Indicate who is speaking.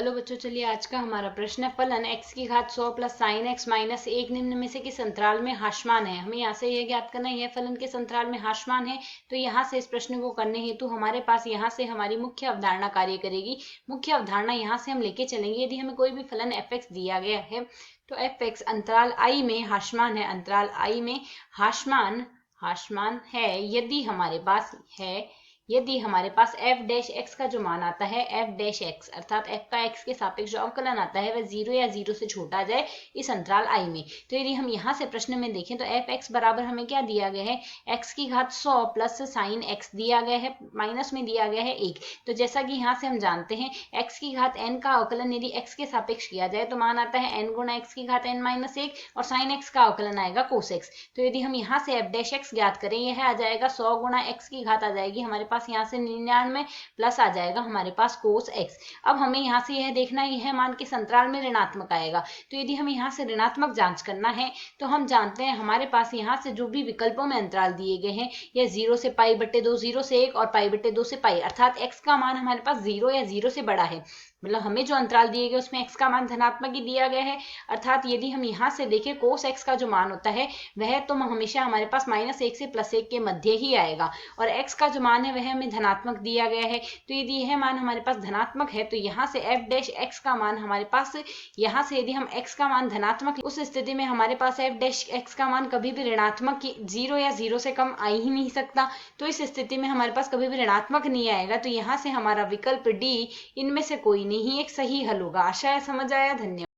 Speaker 1: Hello बच्चों, चलिए आज का हमारा प्रश्न है फलन x की घात 100 प्लस साइन एक्स माइनस 1 निम्न में से किस अंतराल में हाशमान है। हमें यहाँ से यह ज्ञात करना है यह फलन किस अंतराल में हाशमान है। तो यहाँ से इस प्रश्न को करने हेतु हमारे पास यहाँ से हमारी मुख्य अवधारणा कार्य करेगी। मुख्य अवधारणा यहाँ से हम लेके चलेंगे। यदि हमें कोई भी फलन f(x) दिया गया है तो f(x) अंतराल I में हाशमान है। अंतराल I में हाशमान है यदि हमारे पास f डैश x का जो मान आता है f डैश x अर्थात f का x के सापेक्ष जो अवकलन आता है वह 0 या 0 से छोटा आ जाए इस अंतराल I में। तो यदि हम यहाँ से प्रश्न में देखें तो f(x) बराबर हमें क्या दिया गया है, x की घात 100 प्लस साइन x दिया गया है, माइनस में दिया गया है 1। तो जैसा कि यहाँ से हम जानते हैं x की घात n का अवकलन यदि x के सापेक्ष किया जाए तो मान आता है n गुना x की घात n माइनस 1 और साइन x का अवकलन आएगा कोस x। तो यदि हम यहाँ से f डैश x ज्ञात करें यह आ जाएगा 100 गुना x की घात आ जाएगी हमारे पास यहाँ से 99 प्लस आ जाएगा हमारे पास कोस x। अब हमें यहाँ से यह देखना है यह मान किस अंतराल में ऋणात्मक आएगा। तो यदि हम यहाँ से ऋणात्मक जांच करना है तो हम जानते हैं हमारे पास यहाँ से जो भी विकल्पों में अंतराल दिए गए हैं यह 0 से π/2, 0 से 1 और π/2 से π अर्थात x का मान हमारे पास 0 या 0 से बड़ा है। मतलब हमें जो अंतराल दिए गए उसमें x का मान धनात्मक ही दिया गया है। अर्थात यदि हम यहाँ से देखें कोस x का जो मान होता है वह तो हमेशा हमारे पास -1 से +1 के मध्य ही आएगा और x का जो मान है वह हमें धनात्मक दिया गया है। तो यदि यह मान हमारे पास धनात्मक है तो यहाँ से f डैश x का मान हमारे पास यहाँ से यदि हम x का मान धनात्मक उस स्थिति में हमारे पास f डैश x का मान कभी भी ऋणात्मक 0 या 0 से कम आ ही नहीं सकता। तो इस स्थिति में हमारे पास कभी भी ऋणात्मक नहीं आएगा। तो यहाँ से हमारा विकल्प D इनमें से कोई नहीं एक सही हल होगा। आशा है समझ आया। धन्यवाद।